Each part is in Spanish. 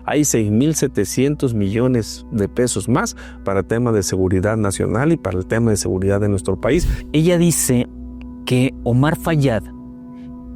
hay 6.700 millones de pesos más para el tema de seguridad nacional y para el tema de seguridad de nuestro país. Ella dice que Omar Fayad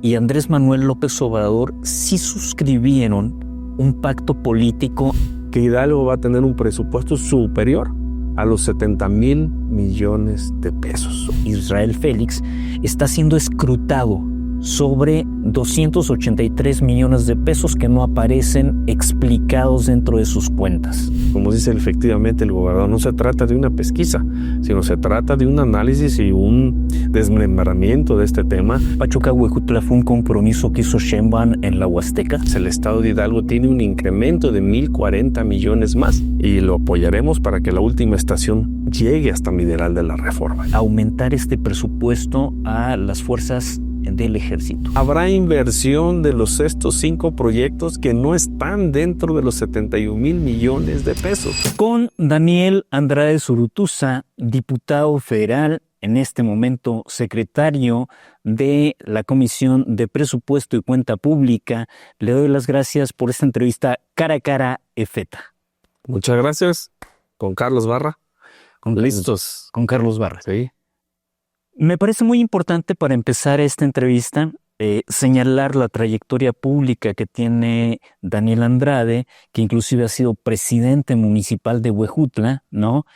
y Andrés Manuel López Obrador sí suscribieron un pacto político. Que Hidalgo va a tener un presupuesto superior a los 70,000 millones de pesos. Israel Félix está siendo escrutado sobre 283 millones de pesos que no aparecen explicados dentro de sus cuentas. Como dice efectivamente el gobernador, no se trata de una pesquisa, sino se trata de un análisis y un desmembramiento de este tema. Pachuca-Huejutla fue un compromiso que hizo Sheinbaum en la Huasteca. El estado de Hidalgo tiene un incremento de 1,040 millones más y lo apoyaremos para que la última estación llegue hasta Mineral de la Reforma. Aumentar este presupuesto a las fuerzas del ejército. Habrá inversión de estos 5 proyectos que no están dentro de los 71,000 millones de pesos. Con Daniel Andrade Zurutuza, diputado federal, en este momento secretario de la Comisión de Presupuesto y Cuenta Pública, le doy las gracias por esta entrevista cara a cara, EFETA. Muchas gracias. Con Carlos Barra. Listos. Con Carlos Barra. Sí. Me parece muy importante para empezar esta entrevista señalar la trayectoria pública que tiene Daniel Andrade, que inclusive ha sido presidente municipal de Huejutla, ¿no?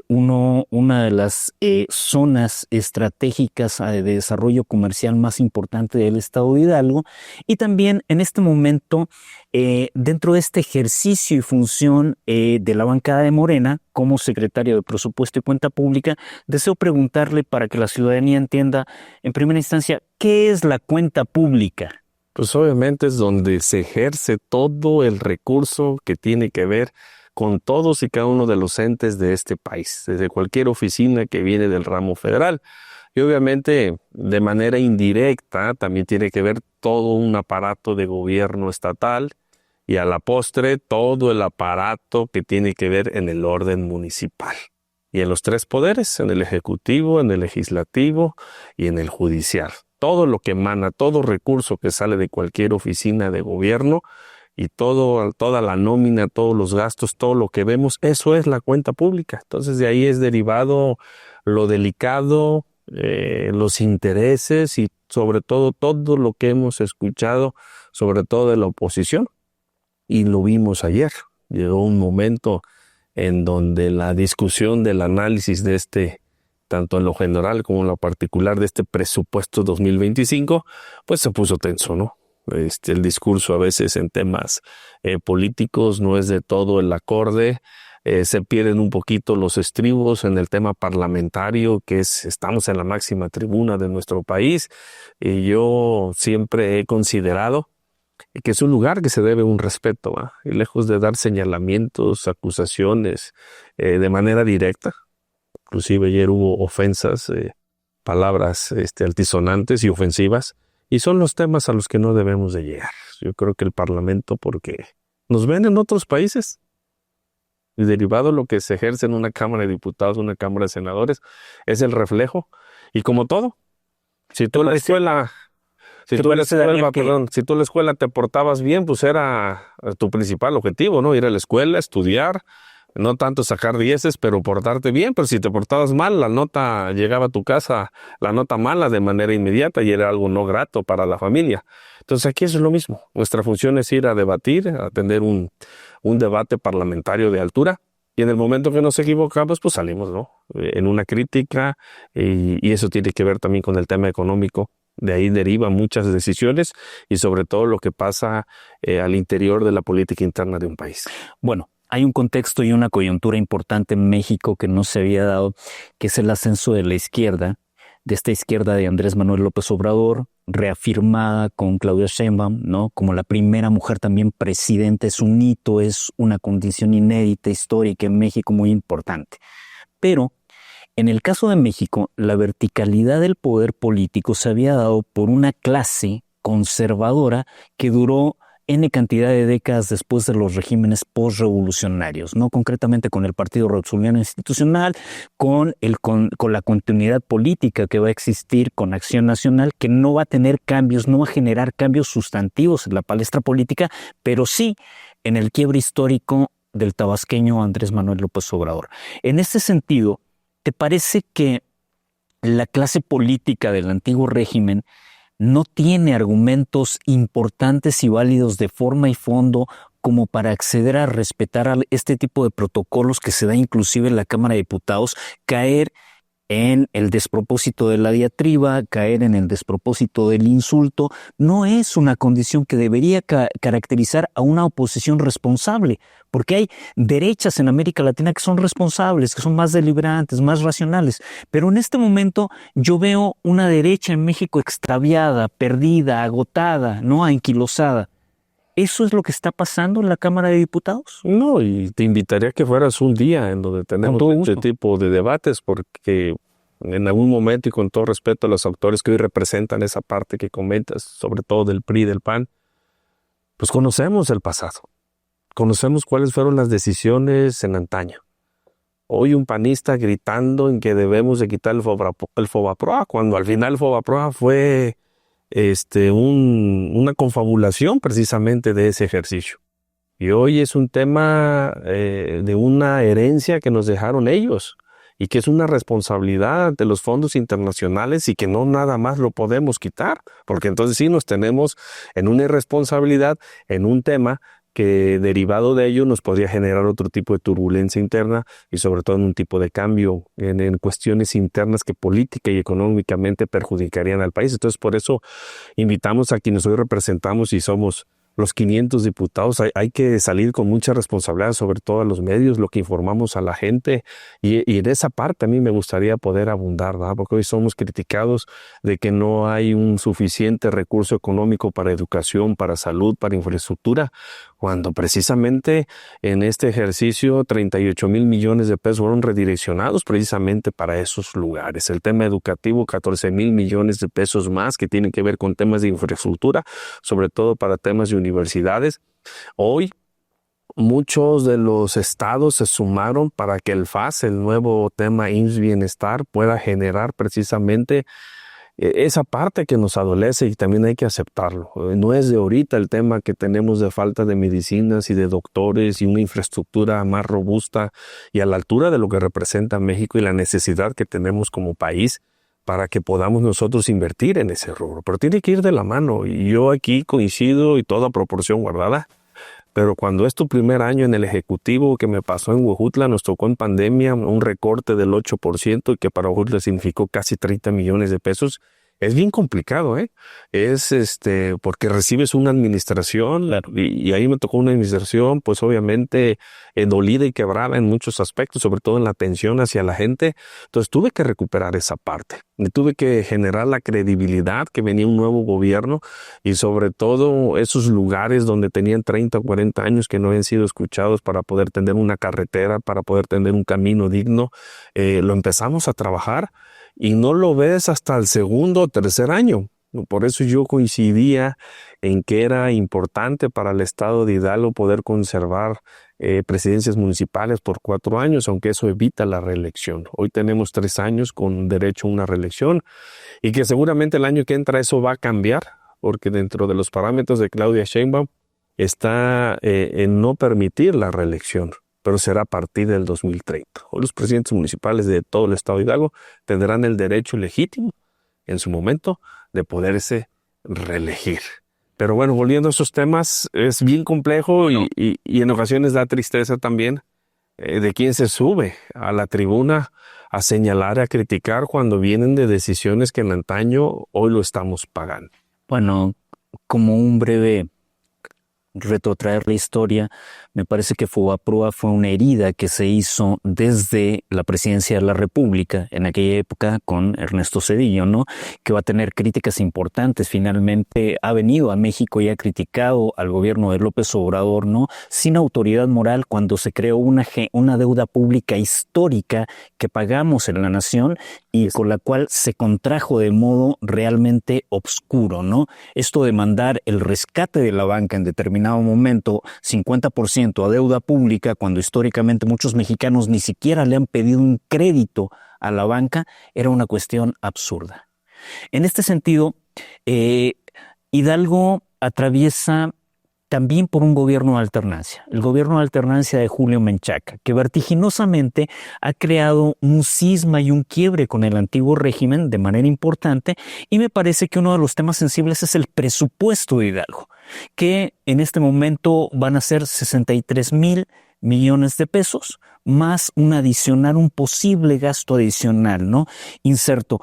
Una de las zonas estratégicas de desarrollo comercial más importante del estado de Hidalgo, y también en este momento dentro de este ejercicio y función de la bancada de Morena como secretario de Presupuesto y Cuenta Pública, deseo preguntarle para que la ciudadanía entienda en primera instancia ¿qué es la cuenta pública? Pues obviamente es donde se ejerce todo el recurso que tiene que ver con todos y cada uno de los entes de este país, desde cualquier oficina que viene del ramo federal. Y obviamente de manera indirecta también tiene que ver todo un aparato de gobierno estatal y a la postre todo el aparato que tiene que ver en el orden municipal. Y en los 3 poderes, en el ejecutivo, en el legislativo y en el judicial. Todo lo que emana, todo recurso que sale de cualquier oficina de gobierno y toda la nómina, todos los gastos, todo lo que vemos, eso es la cuenta pública. Entonces de ahí es derivado lo delicado, los intereses y sobre todo lo que hemos escuchado, sobre todo de la oposición. Y lo vimos ayer. Llegó un momento en donde la discusión del análisis de tanto en lo general como en lo particular de este presupuesto 2025, pues se puso tenso, ¿no? El discurso a veces en temas políticos no es de todo el acorde, se pierden un poquito los estribos en el tema parlamentario, estamos en la máxima tribuna de nuestro país, y yo siempre he considerado que es un lugar que se debe un respeto, ¿eh? Y lejos de dar señalamientos, acusaciones de manera directa. Inclusive ayer hubo ofensas, palabras altisonantes y ofensivas, y son los temas a los que no debemos de llegar. Yo creo que el Parlamento, porque nos ven en otros países, y derivado de lo que se ejerce en una Cámara de Diputados, una Cámara de Senadores, es el reflejo, y como todo, si tú en la escuela... Si tú en la escuela te portabas bien, pues era tu principal objetivo, ¿no? Ir a la escuela, estudiar, no tanto sacar 10, pero portarte bien. Pero si te portabas mal, la nota llegaba a tu casa, la nota mala de manera inmediata y era algo no grato para la familia. Entonces aquí es lo mismo. Nuestra función es ir a debatir, a tener un debate parlamentario de altura. Y en el momento que nos equivocamos, pues salimos, ¿no? En una crítica y eso tiene que ver también con el tema económico. De ahí derivan muchas decisiones y sobre todo lo que pasa al interior de la política interna de un país. Bueno, hay un contexto y una coyuntura importante en México que no se había dado, que es el ascenso de la izquierda, de esta izquierda de Andrés Manuel López Obrador, reafirmada con Claudia Sheinbaum, ¿no? Como la primera mujer también presidenta. Es un hito, es una condición inédita, histórica en México muy importante. Pero en el caso de México, la verticalidad del poder político se había dado por una clase conservadora que duró N cantidad de décadas después de los regímenes postrevolucionarios, no concretamente con el Partido Revolucionario Institucional, con la continuidad política que va a existir con Acción Nacional, que no va a tener cambios, no va a generar cambios sustantivos en la palestra política, pero sí en el quiebre histórico del tabasqueño Andrés Manuel López Obrador. En este sentido, ¿te parece que la clase política del antiguo régimen no tiene argumentos importantes y válidos de forma y fondo como para acceder a respetar este tipo de protocolos que se da inclusive en la Cámara de Diputados, caer en el despropósito de la diatriba, caer en el despropósito del insulto? No es una condición que debería caracterizar a una oposición responsable, porque hay derechas en América Latina que son responsables, que son más deliberantes, más racionales. Pero en este momento yo veo una derecha en México extraviada, perdida, agotada, ¿no? Anquilosada. ¿Eso es lo que está pasando en la Cámara de Diputados? No, y te invitaría a que fueras un día en donde tenemos este tipo de debates, porque en algún momento, y con todo respeto a los autores que hoy representan esa parte que comentas, sobre todo del PRI y del PAN, pues conocemos el pasado, conocemos cuáles fueron las decisiones en antaño. Hoy un panista gritando en que debemos de quitar el Fobaproa, cuando al final el Fobaproa fue una confabulación precisamente de ese ejercicio. Y hoy es un tema de una herencia que nos dejaron ellos y que es una responsabilidad de los fondos internacionales y que no nada más lo podemos quitar, porque entonces sí nos tenemos en una irresponsabilidad, en un tema que derivado de ello nos podría generar otro tipo de turbulencia interna y sobre todo en un tipo de cambio en cuestiones internas que política y económicamente perjudicarían al país. Entonces por eso invitamos a quienes hoy representamos y somos los 500 diputados, hay que salir con mucha responsabilidad, sobre todo a los medios, lo que informamos a la gente, y en esa parte a mí me gustaría poder abundar, ¿verdad? Porque hoy somos criticados de que no hay un suficiente recurso económico para educación, para salud, para infraestructura, cuando precisamente en este ejercicio 38,000 millones de pesos fueron redireccionados precisamente para esos lugares. El tema educativo, 14,000 millones de pesos más que tienen que ver con temas de infraestructura, sobre todo para temas de universidades. Hoy muchos de los estados se sumaron para que el FAS, el nuevo tema IMSS Bienestar, pueda generar precisamente esa parte que nos adolece y también hay que aceptarlo. No es de ahorita el tema que tenemos de falta de medicinas y de doctores y una infraestructura más robusta y a la altura de lo que representa México y la necesidad que tenemos como país para que podamos nosotros invertir en ese rubro. Pero tiene que ir de la mano y yo aquí coincido y toda proporción guardada. Pero cuando es tu primer año en el Ejecutivo, que me pasó en Huejutla, nos tocó en pandemia un recorte del 8% y que para Huejutla significó casi 30 millones de pesos, es bien complicado, ¿eh? Es porque recibes una administración, y ahí me tocó una administración, pues obviamente dolida y quebrada en muchos aspectos, sobre todo en la atención hacia la gente. Entonces tuve que recuperar esa parte. Y tuve que generar la credibilidad que venía un nuevo gobierno y sobre todo esos lugares donde tenían 30 o 40 años que no habían sido escuchados para poder tener una carretera, para poder tener un camino digno. Lo empezamos a trabajar y no lo ves hasta el segundo o tercer año. Por eso yo coincidía en que era importante para el estado de Hidalgo poder conservar presidencias municipales por 4 años, aunque eso evita la reelección. Hoy tenemos 3 años con derecho a una reelección y que seguramente el año que entra eso va a cambiar, porque dentro de los parámetros de Claudia Sheinbaum está en no permitir la reelección, pero será a partir del 2030. Hoy los presidentes municipales de todo el estado de Hidalgo tendrán el derecho legítimo en su momento de poderse reelegir. Pero bueno, volviendo a esos temas, es bien complejo y en ocasiones da tristeza también de quién se sube a la tribuna a señalar, a criticar cuando vienen de decisiones que en antaño hoy lo estamos pagando. Bueno, como un breve retrotraer la historia, me parece que Fobaproa fue una herida que se hizo desde la presidencia de la República, en aquella época con Ernesto Zedillo, ¿no? Que va a tener críticas importantes. Finalmente ha venido a México y ha criticado al gobierno de López Obrador, ¿no? Sin autoridad moral, cuando se creó una deuda pública histórica que pagamos en la nación y con la cual se contrajo de modo realmente obscuro, ¿no? Esto de mandar el rescate de la banca en determinado momento, 50% a deuda pública, cuando históricamente muchos mexicanos ni siquiera le han pedido un crédito a la banca, era una cuestión absurda. En este sentido, Hidalgo atraviesa también por un gobierno de alternancia, el gobierno de alternancia de Julio Menchaca, que vertiginosamente ha creado un cisma y un quiebre con el antiguo régimen de manera importante, y me parece que uno de los temas sensibles es el presupuesto de Hidalgo, que en este momento van a ser 63,000 millones de pesos, más un posible gasto adicional, ¿no? Inserto.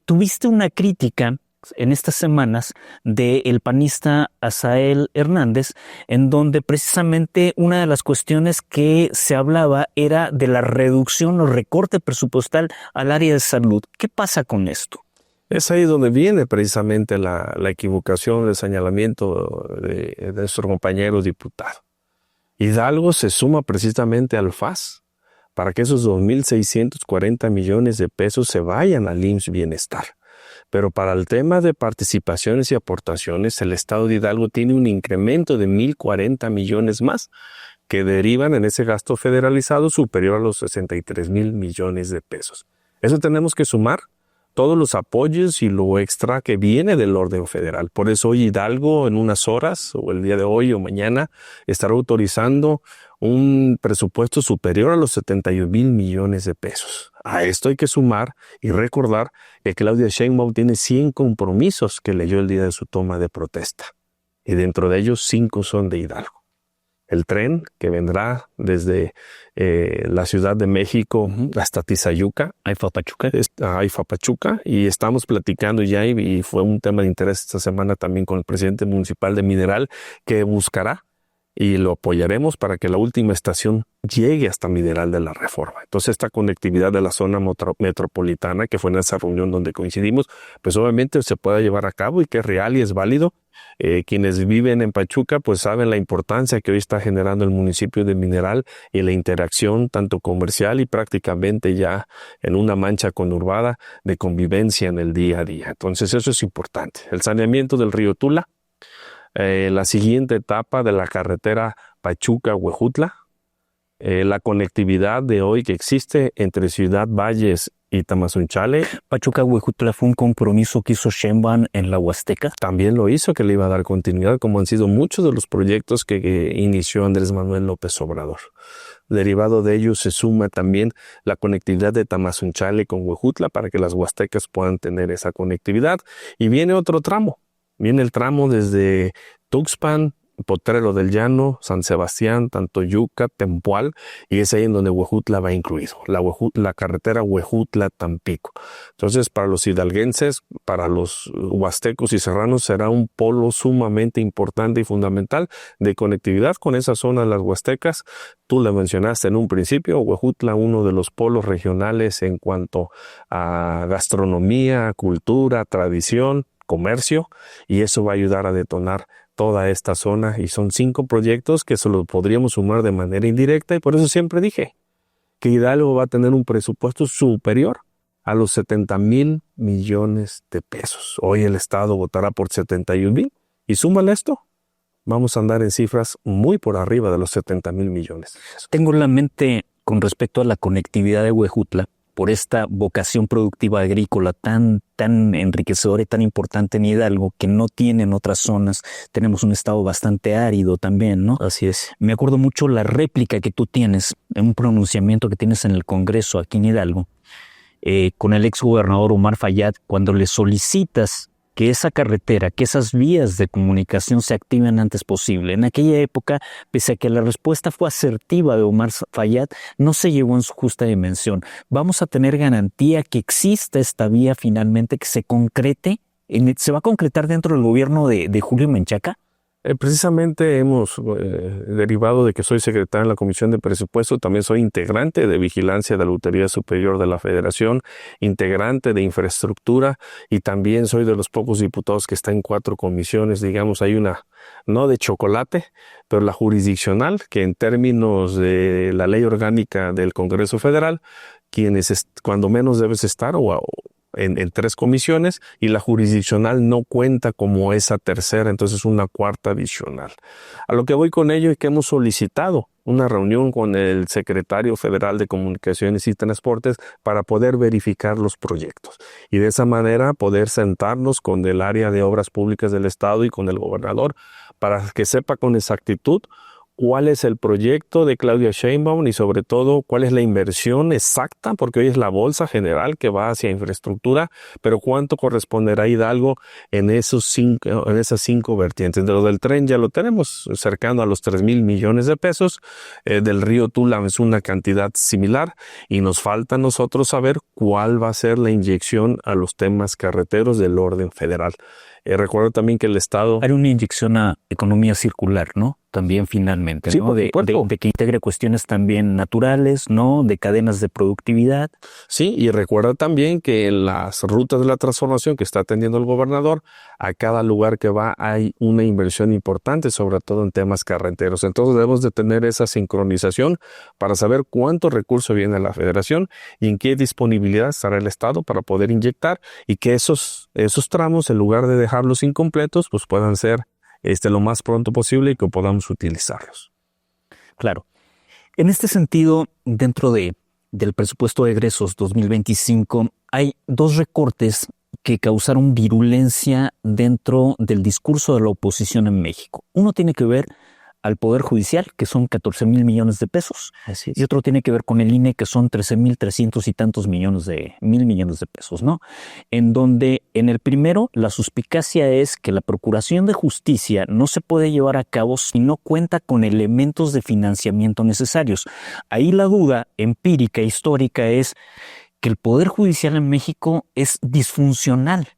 Tuviste una crítica en estas semanas del panista Asael Hernández, en donde precisamente una de las cuestiones que se hablaba era de la reducción o recorte presupuestal al área de salud. ¿Qué pasa con esto? Es ahí donde viene precisamente la equivocación, el señalamiento de nuestro compañero diputado. Hidalgo se suma precisamente al FAS para que esos 2.640 millones de pesos se vayan al IMSS Bienestar. Pero para el tema de participaciones y aportaciones, el Estado de Hidalgo tiene un incremento de 1.040 millones más que derivan en ese gasto federalizado superior a los 63,000 millones de pesos. Eso tenemos que sumar todos los apoyos y lo extra que viene del orden federal. Por eso hoy Hidalgo en unas horas, o el día de hoy o mañana, estará autorizando un presupuesto superior a los 71,000 millones de pesos. A esto hay que sumar y recordar que Claudia Sheinbaum tiene 100 compromisos que leyó el día de su toma de protesta. Y dentro de ellos 5 son de Hidalgo. El tren que vendrá desde la Ciudad de México hasta Tizayuca, Aifa Pachuca, y estamos platicando ya y fue un tema de interés esta semana también con el presidente municipal de Mineral, que buscará y lo apoyaremos para que la última estación llegue hasta Mineral de la Reforma. Entonces esta conectividad de la zona metropolitana, que fue en esa reunión donde coincidimos, pues obviamente se pueda llevar a cabo y que es real y es válido. Quienes viven en Pachuca pues saben la importancia que hoy está generando el municipio de Mineral y la interacción tanto comercial y prácticamente ya en una mancha conurbada de convivencia en el día a día. Entonces eso es importante. El saneamiento del río Tula, la siguiente etapa de la carretera Pachuca-Huejutla, la conectividad de hoy que existe entre Ciudad Valles y Tamazunchale. Pachuca-Huejutla fue un compromiso que hizo Sheinbaum en la Huasteca. También lo hizo, que le iba a dar continuidad, como han sido muchos de los proyectos que inició Andrés Manuel López Obrador. Derivado de ello se suma también la conectividad de Tamazunchale con Huejutla para que las huastecas puedan tener esa conectividad. Y viene otro tramo. Viene el tramo desde Tuxpan, Potrero del Llano, San Sebastián, Tantoyuca, Tempual, y es ahí en donde Huejutla va incluido, la carretera Huejutla-Tampico. Entonces, para los hidalguenses, para los huastecos y serranos, será un polo sumamente importante y fundamental de conectividad con esa zona de las huastecas. Tú la mencionaste en un principio, Huejutla, uno de los polos regionales en cuanto a gastronomía, cultura, tradición, comercio, y eso va a ayudar a detonar toda esta zona, y son 5 proyectos que se los podríamos sumar de manera indirecta, y por eso siempre dije que Hidalgo va a tener un presupuesto superior a los 70,000 millones de pesos. Hoy el Estado votará por 71,000, y súmale esto, vamos a andar en cifras muy por arriba de los 70,000 millones de pesos. Tengo en la mente con respecto a la conectividad de Huejutla, por esta vocación productiva agrícola tan enriquecedora y tan importante en Hidalgo, que no tienen otras zonas. Tenemos un estado bastante árido también, ¿no? Así es. Me acuerdo mucho la réplica que tú tienes, en un pronunciamiento que tienes en el Congreso aquí en Hidalgo, con el exgobernador Omar Fayad, cuando le solicitas que esa carretera, que esas vías de comunicación se activen antes posible. En aquella época, pese a que la respuesta fue asertiva de Omar Fayad, no se llegó en su justa dimensión. ¿Vamos a tener garantía que exista esta vía finalmente, que se concrete? ¿Se va a concretar dentro del gobierno de Julio Menchaca? Precisamente hemos derivado de que soy secretario en la Comisión de Presupuesto, también soy integrante de Vigilancia de la Auditoría Superior de la Federación, integrante de Infraestructura y también soy de los pocos diputados que está en 4 comisiones, digamos, hay una, no de chocolate, pero la jurisdiccional, que en términos de la ley orgánica del Congreso Federal, cuando menos debes estar en 3 comisiones y la jurisdiccional no cuenta como esa tercera, entonces una cuarta adicional. A lo que voy con ello es que hemos solicitado una reunión con el secretario federal de Comunicaciones y Transportes para poder verificar los proyectos y de esa manera poder sentarnos con el área de obras públicas del estado y con el gobernador para que sepa con exactitud cuál es el proyecto de Claudia Sheinbaum y sobre todo cuál es la inversión exacta, porque hoy es la bolsa general que va hacia infraestructura, pero cuánto corresponderá a Hidalgo en esas 5 vertientes. De lo del tren ya lo tenemos cercano a los 3,000 millones de pesos, del río Tula es una cantidad similar y nos falta a nosotros saber cuál va a ser la inyección a los temas carreteros del orden federal. Recuerdo también que el Estado... Hay una inyección a economía circular, ¿no? También finalmente, Sí, ¿no? por supuesto. De que integre cuestiones también naturales, ¿no? De cadenas de productividad. Sí, y recuerda también que en las rutas de la transformación que está atendiendo el gobernador, a cada lugar que va hay una inversión importante, sobre todo en temas carreteros. Entonces debemos de tener esa sincronización para saber cuánto recurso viene a la federación y en qué disponibilidad estará el Estado para poder inyectar y que esos tramos, en lugar de dejarlos incompletos, pues puedan ser lo más pronto posible y que podamos utilizarlos. Claro. En este sentido, dentro del presupuesto de egresos 2025, hay 2 recortes que causaron virulencia dentro del discurso de la oposición en México. Uno tiene que ver al Poder Judicial, que son 14,000 millones de pesos, y otro tiene que ver con el INE, que son 13,300 y tantos millones de pesos, ¿no? En donde en el primero la suspicacia es que la Procuración de Justicia no se puede llevar a cabo si no cuenta con elementos de financiamiento necesarios. Ahí la duda empírica, histórica, es que el Poder Judicial en México es disfuncional.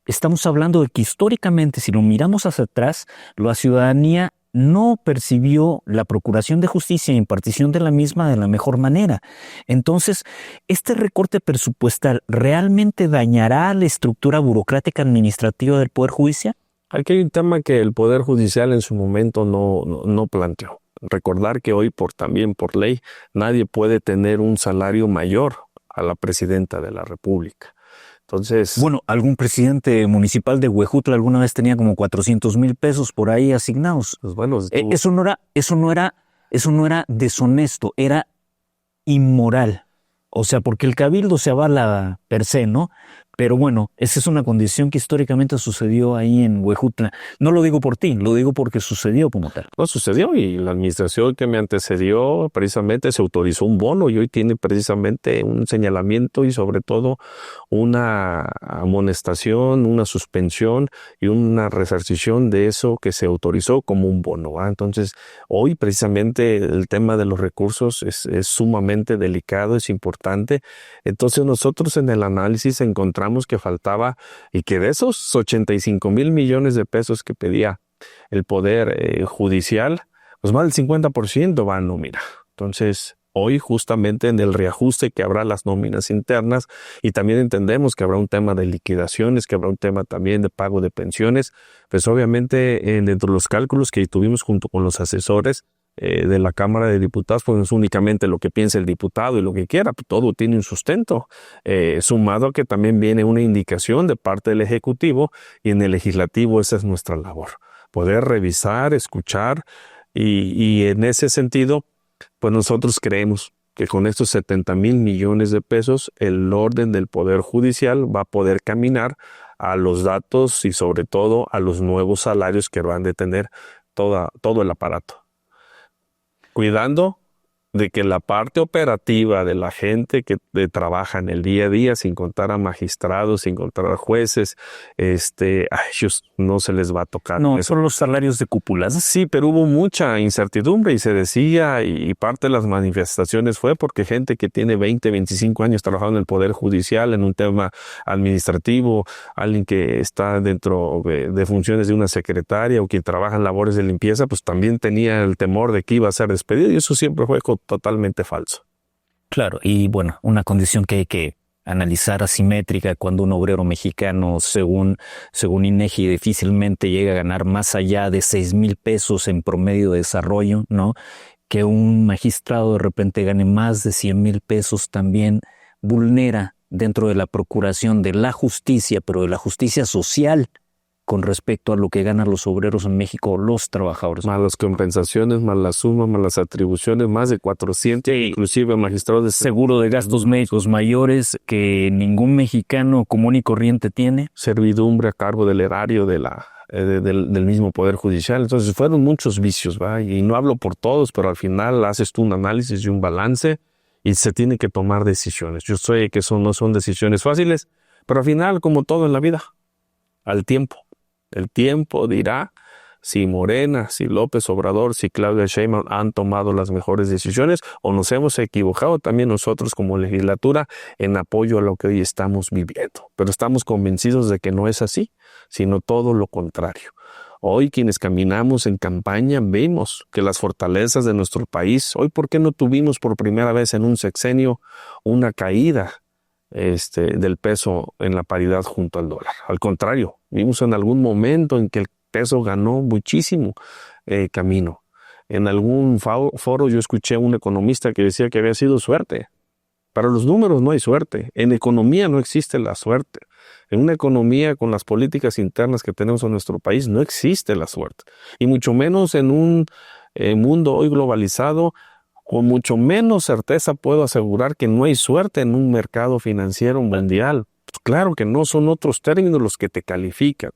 Estamos hablando de que históricamente, si lo miramos hacia atrás, la ciudadanía no percibió la Procuración de Justicia e impartición de la misma de la mejor manera. Entonces, ¿este recorte presupuestal realmente dañará la estructura burocrática administrativa del Poder Judicial? Aquí hay un tema que el Poder Judicial en su momento no planteó. Recordar que hoy también por ley nadie puede tener un salario mayor a la presidenta de la República. Entonces, bueno, algún presidente municipal de Huejutla alguna vez tenía como 400,000 pesos por ahí asignados. pues bueno, Eso no era deshonesto, era inmoral. O sea, porque el cabildo se avala per se, ¿no? Pero bueno, esa es una condición que históricamente sucedió ahí en Huejutla. No lo digo por ti, lo digo porque sucedió como tal. no sucedió y la administración que me antecedió precisamente se autorizó un bono y hoy tiene precisamente un señalamiento y sobre todo una amonestación, una suspensión y una resarcición de eso que se autorizó como un bono, ¿va? Entonces, hoy precisamente el tema de los recursos es sumamente delicado, es importante. Entonces, nosotros en el análisis encontramos que faltaba y que de esos 85,000 millones de pesos que pedía el Poder Judicial, pues más del 50% va a nómina. Entonces, hoy justamente en el reajuste que habrá las nóminas internas y también entendemos que habrá un tema de liquidaciones, que habrá un tema también de pago de pensiones, pues obviamente dentro de los cálculos que tuvimos junto con los asesores de la Cámara de Diputados, pues no es únicamente lo que piensa el diputado y lo que quiera, pues todo tiene un sustento, sumado a que también viene una indicación de parte del Ejecutivo y en el Legislativo esa es nuestra labor, poder revisar, escuchar y en ese sentido, pues nosotros creemos que con estos 70,000 millones de pesos el orden del Poder Judicial va a poder caminar a los datos y sobre todo a los nuevos salarios que van a tener todo el aparato. Cuidando de que la parte operativa de la gente que trabaja en el día a día, sin contar a magistrados, sin contar a jueces, a ellos no se les va a tocar. No, son los salarios de cúpulas. Sí, pero hubo mucha incertidumbre y se decía, y parte de las manifestaciones fue porque gente que tiene 20, 25 años trabajando en el Poder Judicial, en un tema administrativo, alguien que está dentro de funciones de una secretaria o quien trabaja en labores de limpieza, pues también tenía el temor de que iba a ser despedido, y eso siempre fue totalmente falso. Claro, y bueno, una condición que hay que analizar asimétrica cuando un obrero mexicano, según INEGI, difícilmente llega a ganar más allá de 6,000 pesos en promedio de desarrollo, ¿no? Que un magistrado de repente gane más de 100,000 pesos también vulnera dentro de la procuración de la justicia, pero de la justicia social, con respecto a lo que ganan los obreros en México, los trabajadores. Más las compensaciones, más la suma, más las atribuciones, más de 400, inclusive magistrados de seguro de gastos médicos mayores que ningún mexicano común y corriente tiene. Servidumbre a cargo del erario del mismo Poder Judicial. Entonces fueron muchos vicios, ¿va? Y no hablo por todos, pero al final haces tú un análisis y un balance y se tiene que tomar decisiones. Yo sé que no son decisiones fáciles, pero al final, como todo en la vida, al tiempo. El tiempo dirá si Morena, si López Obrador, si Claudia Sheinbaum han tomado las mejores decisiones o nos hemos equivocado también nosotros como legislatura en apoyo a lo que hoy estamos viviendo. Pero estamos convencidos de que no es así, sino todo lo contrario. Hoy quienes caminamos en campaña vemos que las fortalezas de nuestro país, hoy ¿por qué no tuvimos por primera vez en un sexenio una caída del peso en la paridad junto al dólar? Al contrario, vimos en algún momento en que el peso ganó muchísimo camino. En algún foro yo escuché a un economista que decía que había sido suerte. Para los números no hay suerte. En economía no existe la suerte. En una economía con las políticas internas que tenemos en nuestro país no existe la suerte. Y mucho menos en un mundo hoy globalizado. Con mucho menos certeza puedo asegurar que no hay suerte en un mercado financiero mundial. Pues claro que no, son otros términos los que te califican.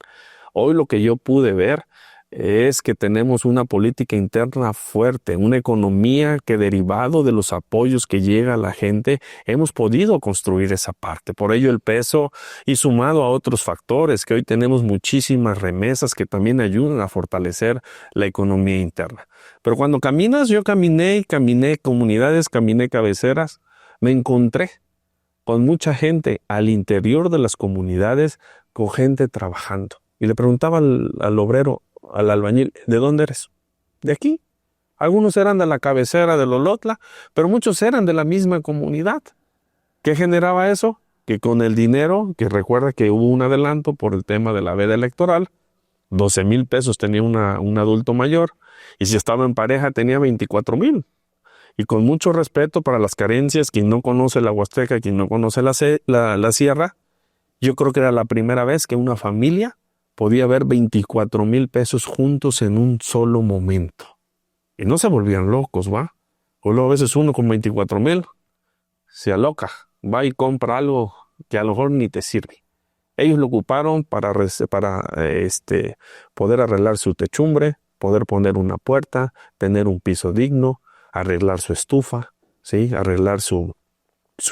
Hoy lo que yo pude ver es que tenemos una política interna fuerte, una economía que derivado de los apoyos que llega a la gente, hemos podido construir esa parte. Por ello el peso y sumado a otros factores que hoy tenemos muchísimas remesas que también ayudan a fortalecer la economía interna. Pero cuando caminas, yo caminé comunidades, caminé cabeceras, me encontré con mucha gente al interior de las comunidades, con gente trabajando. Y le preguntaba al obrero, al albañil, ¿de dónde eres? De aquí. Algunos eran de la cabecera de Lolotla, pero muchos eran de la misma comunidad. ¿Qué generaba eso? Que con el dinero, que recuerda que hubo un adelanto por el tema de la veda electoral, 12,000 pesos tenía un adulto mayor, y si estaba en pareja tenía 24,000. Y con mucho respeto para las carencias, quien no conoce la Huasteca, quien no conoce la sierra, yo creo que era la primera vez que una familia podía ver 24,000 pesos juntos en un solo momento. Y no se volvían locos, ¿va? O luego a veces uno con 24,000 se aloca, va y compra algo que a lo mejor ni te sirve. Ellos lo ocuparon para poder arreglar su techumbre, poder poner una puerta, tener un piso digno, arreglar su estufa, ¿sí? Arreglar su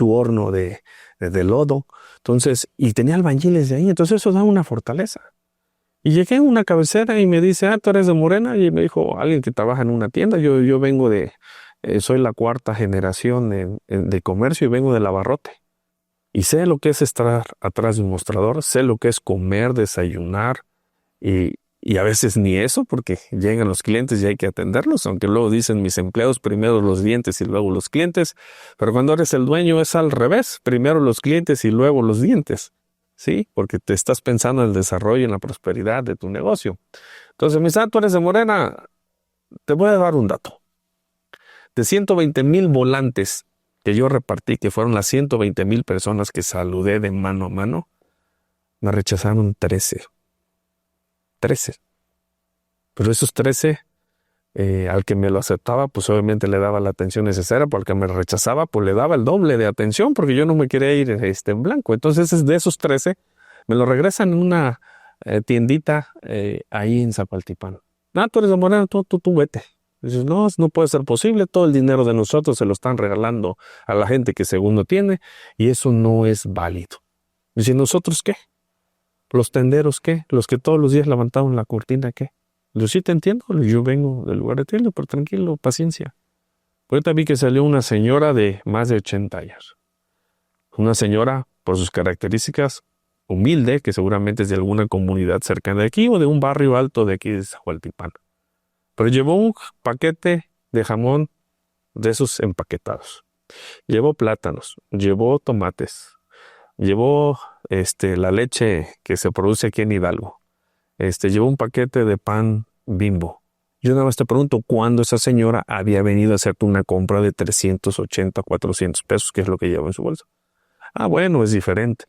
horno de lodo. Entonces, y tenía albañiles de ahí, entonces eso da una fortaleza. Y llegué a una cabecera y me dice, ¿tú eres de Morena? Y me dijo, alguien que trabaja en una tienda. Yo vengo soy la cuarta generación de comercio y vengo del abarrote. Y sé lo que es estar atrás de un mostrador, sé lo que es comer, desayunar y a veces ni eso porque llegan los clientes y hay que atenderlos, aunque luego dicen mis empleados primero los dientes y luego los clientes. Pero cuando eres el dueño es al revés, primero los clientes y luego los dientes. ¿Sí? Porque te estás pensando en el desarrollo y en la prosperidad de tu negocio. Entonces, tú eres de Morena, te voy a dar un dato. De 120,000 volantes que yo repartí, que fueron las 120,000 personas que saludé de mano a mano, me rechazaron 13. 13. Pero esos 13, al que me lo aceptaba, pues obviamente le daba la atención necesaria, porque al que me rechazaba, pues le daba el doble de atención, porque yo no me quería ir en blanco. Entonces, de esos 13, me lo regresan en una tiendita ahí en Zapaltipan. Tú eres de Morena, tú vete. Dices, no, no puede ser posible, todo el dinero de nosotros se lo están regalando a la gente que según no tiene, y eso no es válido. Dice, ¿nosotros qué? ¿Los tenderos qué? ¿Los que todos los días levantaban la cortina qué? Yo sí te entiendo, yo vengo del lugar de tienda, pero tranquilo, paciencia. Ahorita vi que salió una señora de más de 80 años. Una señora, por sus características, humilde, que seguramente es de alguna comunidad cercana de aquí o de un barrio alto de aquí de Zahualtipán. Pero llevó un paquete de jamón de esos empaquetados. Llevó plátanos, llevó tomates, llevó la leche que se produce aquí en Hidalgo. Llevó un paquete de pan Bimbo. Yo nada más te pregunto, ¿cuándo esa señora había venido a hacerte una compra de 380, 400 pesos, que es lo que lleva en su bolsa? Ah, bueno, es diferente.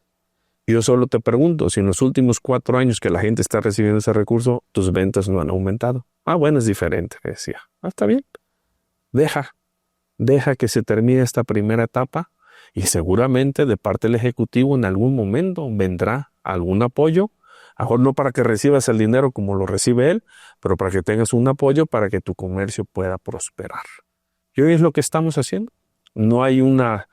Yo solo te pregunto, si en los últimos 4 años que la gente está recibiendo ese recurso, tus ventas no han aumentado. Ah, bueno, es diferente, decía. Ah, está bien. Deja que se termine esta primera etapa y seguramente de parte del Ejecutivo en algún momento vendrá algún apoyo. A lo mejor no para que recibas el dinero como lo recibe él, pero para que tengas un apoyo para que tu comercio pueda prosperar. Y hoy es lo que estamos haciendo. No hay una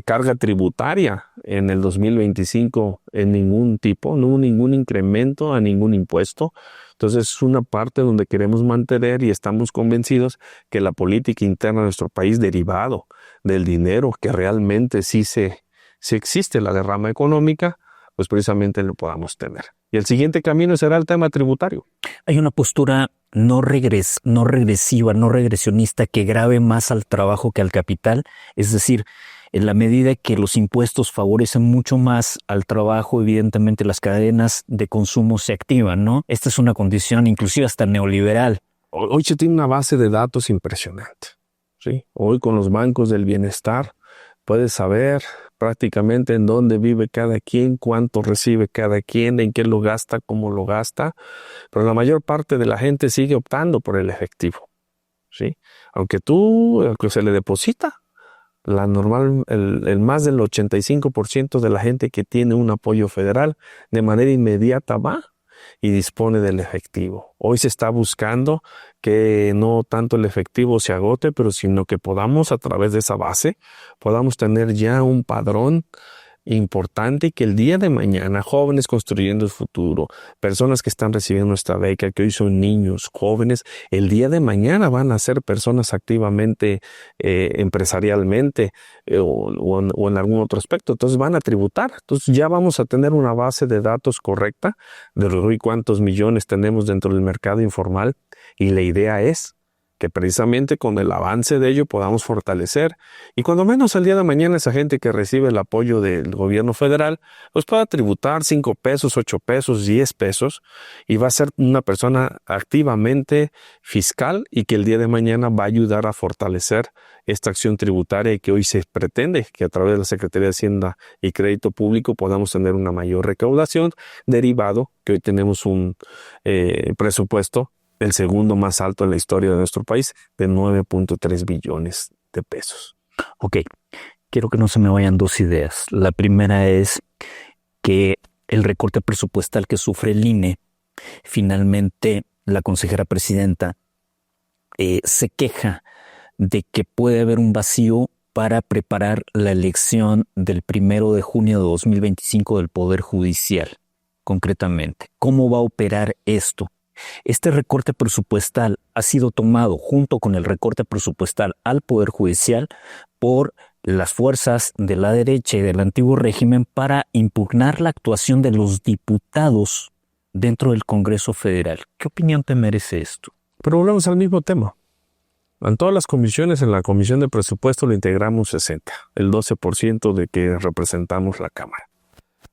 carga tributaria en el 2025 en ningún tipo, no hubo ningún incremento a ningún impuesto. Entonces es una parte donde queremos mantener y estamos convencidos que la política interna de nuestro país, derivado del dinero que realmente sí existe la derrama económica, pues precisamente lo podamos tener. Y el siguiente camino será el tema tributario. Hay una postura no regresiva, no regresionista que grave más al trabajo que al capital. Es decir, en la medida que los impuestos favorecen mucho más al trabajo, evidentemente las cadenas de consumo se activan, ¿no? Esta es una condición inclusive hasta neoliberal. Hoy se tiene una base de datos impresionante, ¿sí? Hoy con los bancos del bienestar puedes saber prácticamente en dónde vive cada quien, cuánto recibe cada quien, en qué lo gasta, cómo lo gasta, pero la mayor parte de la gente sigue optando por el efectivo, ¿sí? Aunque se le deposita, el más del 85% de la gente que tiene un apoyo federal de manera inmediata va y dispone del efectivo. Hoy se está buscando que no tanto el efectivo se agote, pero sino que podamos a través de esa base, podamos tener ya un padrón importante y que el día de mañana jóvenes construyendo el futuro, personas que están recibiendo nuestra beca, que hoy son niños, jóvenes, el día de mañana van a ser personas activamente, empresarialmente o en algún otro aspecto. Entonces van a tributar. Entonces ya vamos a tener una base de datos correcta de hoy cuántos millones tenemos dentro del mercado informal y la idea es que precisamente con el avance de ello podamos fortalecer y cuando menos el día de mañana esa gente que recibe el apoyo del gobierno federal pues pueda tributar 5 pesos, 8 pesos, 10 pesos y va a ser una persona activamente fiscal y que el día de mañana va a ayudar a fortalecer esta acción tributaria y que hoy se pretende que a través de la Secretaría de Hacienda y Crédito Público podamos tener una mayor recaudación derivado que hoy tenemos un presupuesto el segundo más alto en la historia de nuestro país, de 9.3 billones de pesos. Ok, quiero que no se me vayan dos ideas. La primera es que el recorte presupuestal que sufre el INE, finalmente la consejera presidenta se queja de que puede haber un vacío para preparar la elección del 1 de junio de 2025 del Poder Judicial, concretamente. ¿Cómo va a operar esto? Este recorte presupuestal ha sido tomado junto con el recorte presupuestal al Poder Judicial por las fuerzas de la derecha y del antiguo régimen para impugnar la actuación de los diputados dentro del Congreso Federal. ¿Qué opinión te merece esto? Pero volvemos al mismo tema. En todas las comisiones, en la comisión de presupuesto lo integramos 60, el 12% de que representamos la Cámara.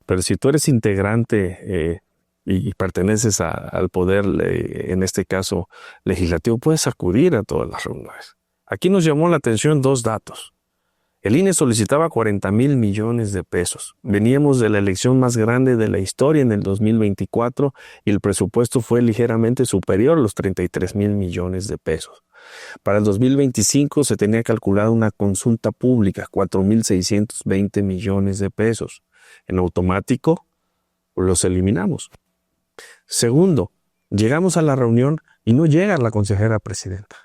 Pero si tú eres integrante y perteneces al poder, en este caso legislativo, puedes acudir a todas las reuniones. Aquí nos llamó la atención 2 datos. El INE solicitaba 40,000 millones de pesos. Veníamos de la elección más grande de la historia en el 2024 y el presupuesto fue ligeramente superior a los 33,000 millones de pesos. Para el 2025 se tenía calculada una consulta pública, 4,620 millones de pesos. En automático los eliminamos. Segundo, llegamos a la reunión y no llega la consejera presidenta.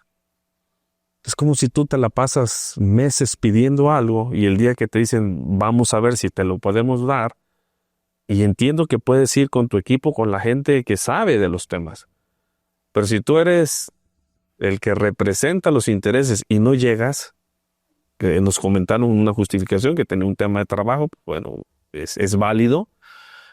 Es como si tú te la pasas meses pidiendo algo y el día que te dicen, vamos a ver si te lo podemos dar, y entiendo que puedes ir con tu equipo, con la gente que sabe de los temas. Pero si tú eres el que representa los intereses y no llegas, que nos comentaron una justificación que tenía un tema de trabajo, bueno, es válido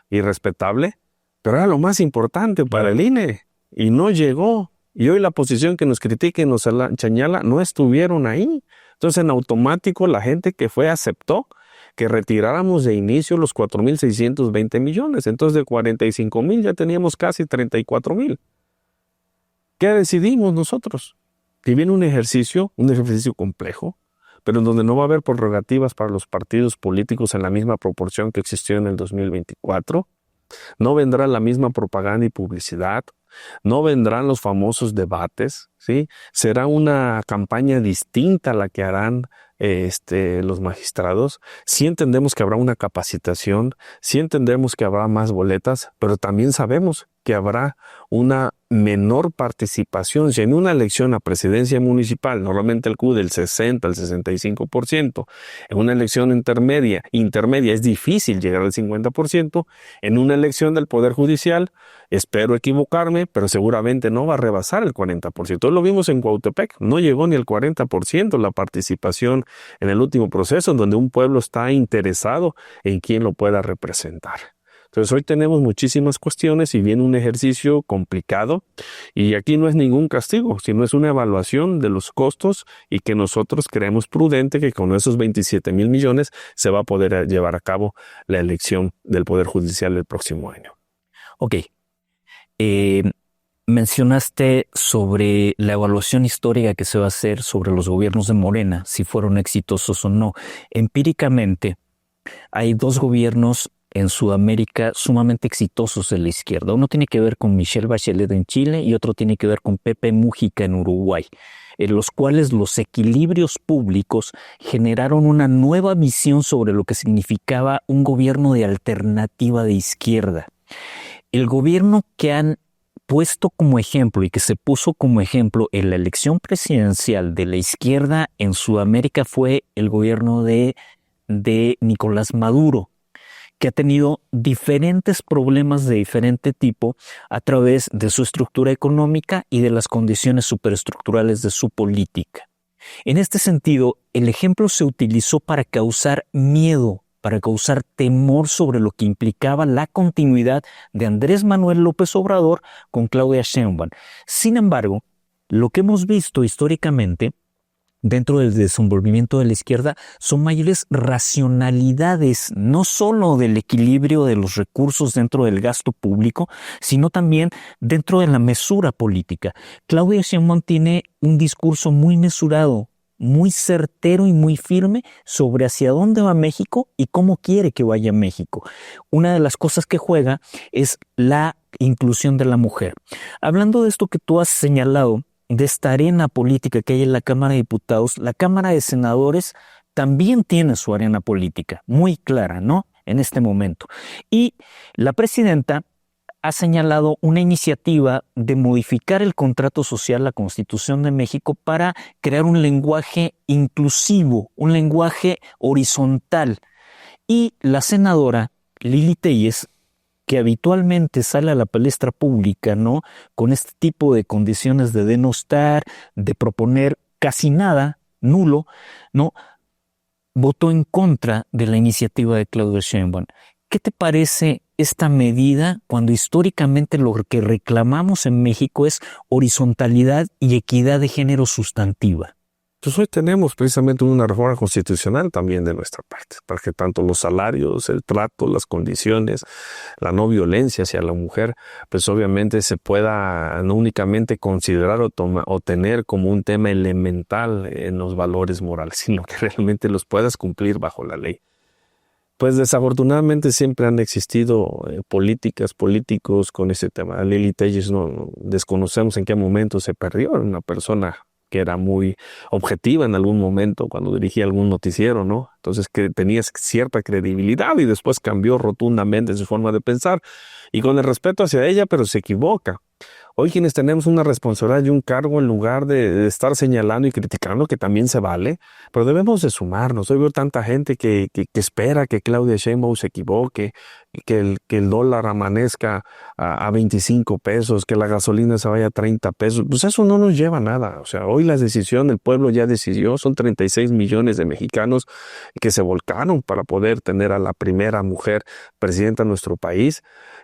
y respetable, pero era lo más importante para el INE y no llegó. Y hoy la posición que nos critica y nos señala no estuvieron ahí. Entonces en automático la gente que fue aceptó que retiráramos de inicio los 4,620 millones. Entonces de 45,000 ya teníamos casi 34,000. ¿Qué decidimos nosotros? Que viene un ejercicio complejo, pero en donde no va a haber prerrogativas para los partidos políticos en la misma proporción que existió en el 2024. No vendrá la misma propaganda y publicidad. No vendrán los famosos debates, ¿sí? Será una campaña distinta a la que harán los magistrados. Sí entendemos que habrá una capacitación, sí entendemos que habrá más boletas, pero también sabemos que habrá una menor participación. Si en una elección a presidencia municipal normalmente el CUD del 60 al 65%, en una elección intermedia es difícil llegar al 50%, en una elección del Poder Judicial, espero equivocarme, pero seguramente no va a rebasar el 40%. Lo vimos en Cuautepec, no llegó ni el 40% la participación en el último proceso, en donde un pueblo está interesado en quién lo pueda representar. Entonces hoy tenemos muchísimas cuestiones y viene un ejercicio complicado y aquí no es ningún castigo, sino es una evaluación de los costos y que nosotros creemos prudente que con esos 27,000 millones se va a poder llevar a cabo la elección del Poder Judicial el próximo año. Ok. Mencionaste sobre la evaluación histórica que se va a hacer sobre los gobiernos de Morena, si fueron exitosos o no. Empíricamente, hay dos gobiernos en Sudamérica sumamente exitosos de la izquierda. Uno tiene que ver con Michelle Bachelet en Chile y otro tiene que ver con Pepe Mujica en Uruguay, en los cuales los equilibrios públicos generaron una nueva visión sobre lo que significaba un gobierno de alternativa de izquierda. El gobierno que han puesto como ejemplo y que se puso como ejemplo en la elección presidencial de la izquierda en Sudamérica fue el gobierno de Nicolás Maduro, que ha tenido diferentes problemas de diferente tipo a través de su estructura económica y de las condiciones superestructurales de su política. En este sentido, el ejemplo se utilizó para causar miedo, para causar temor sobre lo que implicaba la continuidad de Andrés Manuel López Obrador con Claudia Sheinbaum. Sin embargo, lo que hemos visto históricamente dentro del desenvolvimiento de la izquierda son mayores racionalidades, no solo del equilibrio de los recursos dentro del gasto público, sino también dentro de la mesura política. Claudia Sheinbaum tiene un discurso muy mesurado, muy certero y muy firme sobre hacia dónde va México y cómo quiere que vaya México. Una de las cosas que juega es la inclusión de la mujer. Hablando de esto que tú has señalado, de esta arena política que hay en la Cámara de Diputados, la Cámara de Senadores también tiene su arena política muy clara, ¿no? En este momento. Y la presidenta ha señalado una iniciativa de modificar el contrato social, la Constitución de México, para crear un lenguaje inclusivo, un lenguaje horizontal. Y la senadora Lili Téllez, que habitualmente sale a la palestra pública, ¿no?, con este tipo de condiciones de denostar, de proponer casi nada, nulo, ¿no?, votó en contra de la iniciativa de Claudia Sheinbaum. ¿Qué te parece esta medida cuando históricamente lo que reclamamos en México es horizontalidad y equidad de género sustantiva? Pues hoy tenemos precisamente una reforma constitucional también de nuestra parte, para que tanto los salarios, el trato, las condiciones, la no violencia hacia la mujer, pues obviamente se pueda no únicamente considerar o tener como un tema elemental en los valores morales, sino que realmente los puedas cumplir bajo la ley. Pues desafortunadamente siempre han existido políticos con ese tema. Lili Téllez no desconocemos en qué momento se perdió, una persona que era muy objetiva en algún momento cuando dirigía algún noticiero, ¿no? Entonces que tenía cierta credibilidad y después cambió rotundamente su forma de pensar y con el respeto hacia ella, pero se equivoca. Hoy quienes tenemos una responsabilidad y un cargo, en lugar de estar señalando y criticando, que también se vale, pero debemos de sumarnos. Hoy veo tanta gente que espera que Claudia Sheinbaum se equivoque, que el dólar amanezca a 25 pesos, que la gasolina se vaya a 30 pesos. Pues eso no nos lleva a nada. O sea, hoy la decisión, el pueblo ya decidió, son 36 millones de mexicanos que se volcaron para poder tener a la primera mujer presidenta de nuestro país.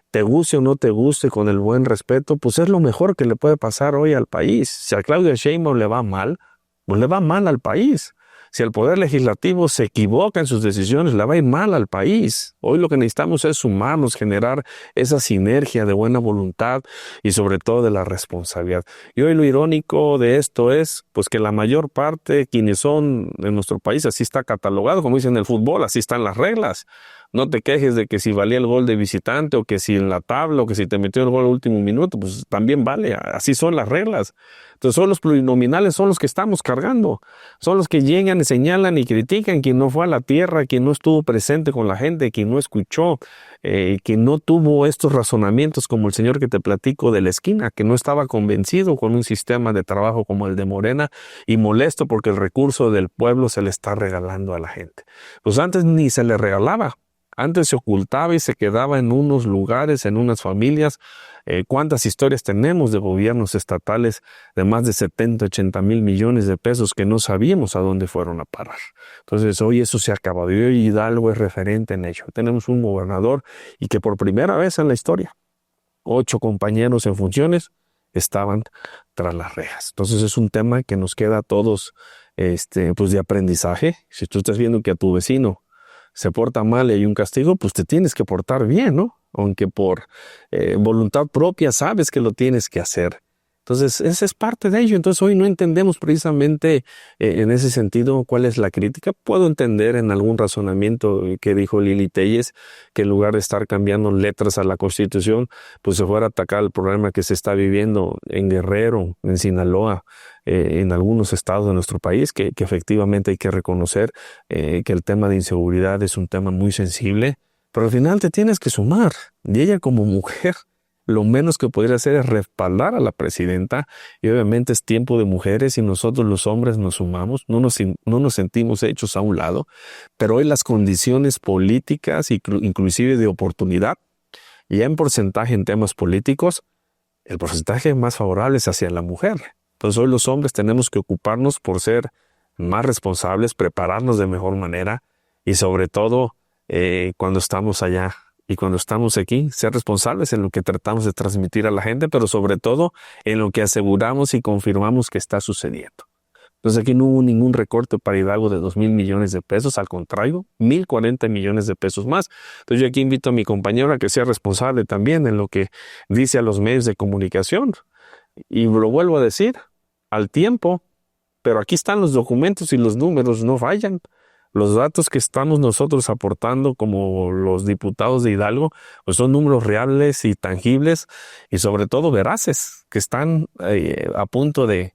Te guste o no te guste, con el buen respeto, pues es lo mejor que le puede pasar hoy al país. Si a Claudia Sheinbaum le va mal, pues le va mal al país. Si el Poder Legislativo se equivoca en sus decisiones, le va a ir mal al país. Hoy lo que necesitamos es sumarnos, generar esa sinergia de buena voluntad y sobre todo de la responsabilidad. Y hoy lo irónico de esto es pues que la mayor parte, quienes son en nuestro país, así está catalogado, como dicen en el fútbol, así están las reglas. No te quejes de que si valía el gol de visitante o que si en la tabla o que si te metió el gol al último minuto, pues también vale, así son las reglas. Entonces son los plurinominales, son los que estamos cargando, son los que llegan y señalan y critican quien no fue a la tierra, quien no estuvo presente con la gente, quien no escuchó, quien no tuvo estos razonamientos como el señor que te platico de la esquina, que no estaba convencido con un sistema de trabajo como el de Morena y molesto porque el recurso del pueblo se le está regalando a la gente. Pues antes ni se le regalaba. Antes se ocultaba y se quedaba en unos lugares, en unas familias. ¿Cuántas historias tenemos de gobiernos estatales de más de 70, 80 mil millones de pesos que no sabíamos a dónde fueron a parar? Entonces hoy eso se ha acabado y hoy Hidalgo es referente en ello. Tenemos un gobernador y que por primera vez en la historia, 8 compañeros en funciones estaban tras las rejas. Entonces es un tema que nos queda a todos pues de aprendizaje. Si tú estás viendo que a tu vecino se porta mal y hay un castigo, pues te tienes que portar bien, ¿no? Aunque por voluntad propia sabes que lo tienes que hacer. Entonces, esa es parte de ello. Entonces, hoy no entendemos precisamente en ese sentido cuál es la crítica. Puedo entender en algún razonamiento que dijo Lili Telles, que en lugar de estar cambiando letras a la Constitución, pues se fuera a atacar el problema que se está viviendo en Guerrero, en Sinaloa, en algunos estados de nuestro país, que efectivamente hay que reconocer que el tema de inseguridad es un tema muy sensible, pero al final te tienes que sumar. Y ella como mujer, lo menos que podría hacer es respaldar a la presidenta, y obviamente es tiempo de mujeres y nosotros los hombres nos sumamos, no nos sentimos hechos a un lado, pero hoy las condiciones políticas, inclusive de oportunidad, ya en porcentaje en temas políticos, el porcentaje más favorable es hacia la mujer. Entonces hoy los hombres tenemos que ocuparnos por ser más responsables, prepararnos de mejor manera y sobre todo cuando estamos allá y cuando estamos aquí, ser responsables en lo que tratamos de transmitir a la gente, pero sobre todo en lo que aseguramos y confirmamos que está sucediendo. Entonces aquí no hubo ningún recorte para Hidalgo de 2,000 millones de pesos, al contrario, 1,040 millones de pesos más. Entonces yo aquí invito a mi compañero a que sea responsable también en lo que dice a los medios de comunicación. Y lo vuelvo a decir, al tiempo, pero aquí están los documentos y los números no fallan. Los datos que estamos nosotros aportando como los diputados de Hidalgo, pues son números reales y tangibles y sobre todo veraces, que están a punto de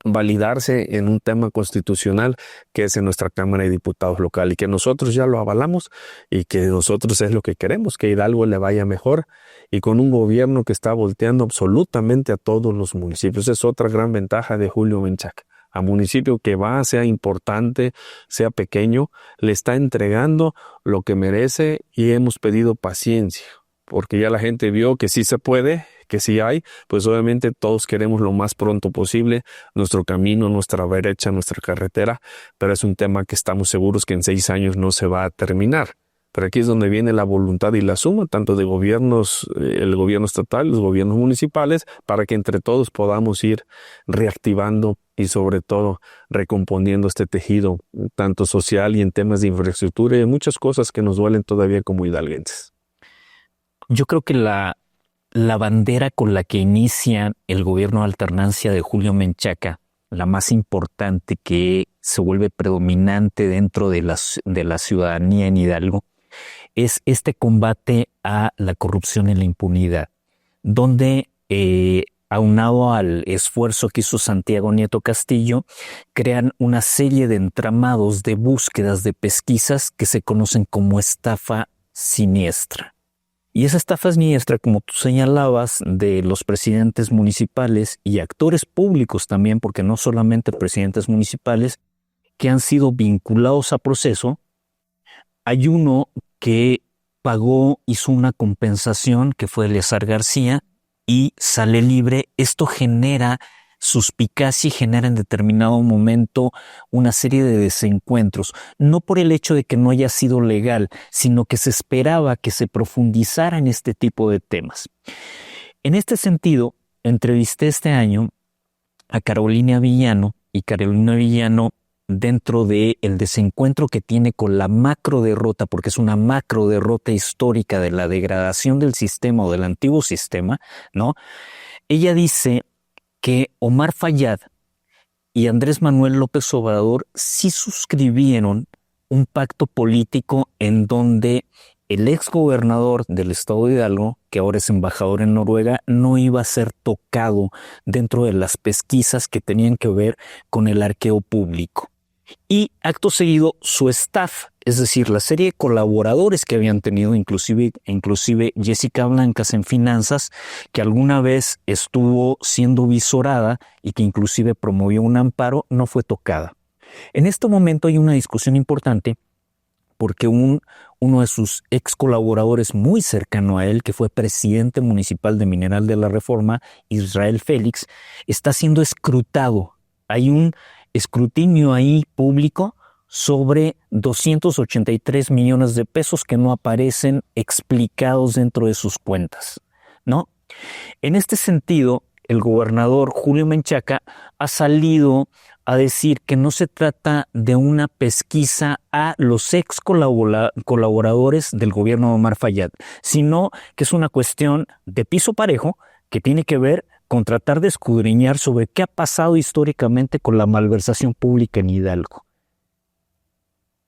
validarse en un tema constitucional que es en nuestra Cámara de Diputados local y que nosotros ya lo avalamos y que nosotros es lo que queremos, que Hidalgo le vaya mejor y con un gobierno que está volteando absolutamente a todos los municipios. Es otra gran ventaja de Julio Menchaca. A municipio que va, sea importante, sea pequeño, le está entregando lo que merece y hemos pedido paciencia, porque ya la gente vio que sí se puede, que sí hay, pues obviamente todos queremos lo más pronto posible, nuestro camino, nuestra brecha, nuestra carretera, pero es un tema que estamos seguros que en 6 años no se va a terminar. Pero aquí es donde viene la voluntad y la suma, tanto de gobiernos, el gobierno estatal, los gobiernos municipales, para que entre todos podamos ir reactivando y sobre todo recomponiendo este tejido, tanto social y en temas de infraestructura y muchas cosas que nos duelen todavía como hidalguenses. Yo creo que la bandera con la que inicia el gobierno de alternancia de Julio Menchaca, la más importante que se vuelve predominante dentro de la ciudadanía en Hidalgo, es este combate a la corrupción y la impunidad, donde aunado al esfuerzo que hizo Santiago Nieto Castillo, crean una serie de entramados de búsquedas de pesquisas que se conocen como estafa siniestra. Y esa estafa siniestra, como tú señalabas, de los presidentes municipales y actores públicos también, porque no solamente presidentes municipales, que han sido vinculados a proceso. Hay uno que pagó, hizo una compensación, que fue Eleazar García, y sale libre. Esto genera suspicacia y genera en determinado momento una serie de desencuentros, no por el hecho de que no haya sido legal, sino que se esperaba que se profundizara en este tipo de temas. En este sentido, entrevisté este año a Carolina Villano, y Carolina Villano, dentro del desencuentro que tiene con la macro derrota, porque es una macro derrota histórica de la degradación del sistema o del antiguo sistema, ¿no? Ella dice que Omar Fayad y Andrés Manuel López Obrador sí suscribieron un pacto político en donde el exgobernador del estado de Hidalgo, que ahora es embajador en Noruega, no iba a ser tocado dentro de las pesquisas que tenían que ver con el arqueo público. Y acto seguido su staff, es decir, la serie de colaboradores que habían tenido, inclusive Jessica Blancas en finanzas, que alguna vez estuvo siendo visorada y que inclusive promovió un amparo, no fue tocada. En este momento hay una discusión importante porque uno de sus ex colaboradores muy cercano a él, que fue presidente municipal de Mineral de la Reforma, Israel Félix, está siendo escrutado. Hay un escrutinio ahí público sobre 283 millones de pesos que no aparecen explicados dentro de sus cuentas, ¿no? En este sentido, el gobernador Julio Menchaca ha salido a decir que no se trata de una pesquisa a los ex colaboradores del gobierno de Omar Fayad, sino que es una cuestión de piso parejo que tiene que ver con tratar de escudriñar sobre qué ha pasado históricamente con la malversación pública en Hidalgo.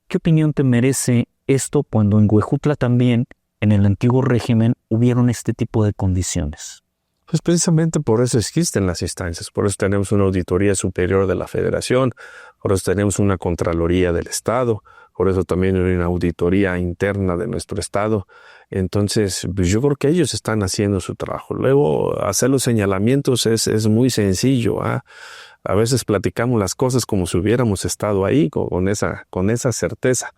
¿Qué opinión te merece esto cuando en Huejutla también, en el antiguo régimen, hubieron este tipo de condiciones? Pues precisamente por eso existen las instancias, por eso tenemos una auditoría superior de la Federación, por eso tenemos una Contraloría del Estado, por eso también hay una auditoría interna de nuestro Estado. Entonces, pues yo creo que ellos están haciendo su trabajo. Luego, hacer los señalamientos es muy sencillo, ¿ah? A veces platicamos las cosas como si hubiéramos estado ahí, con esa certeza.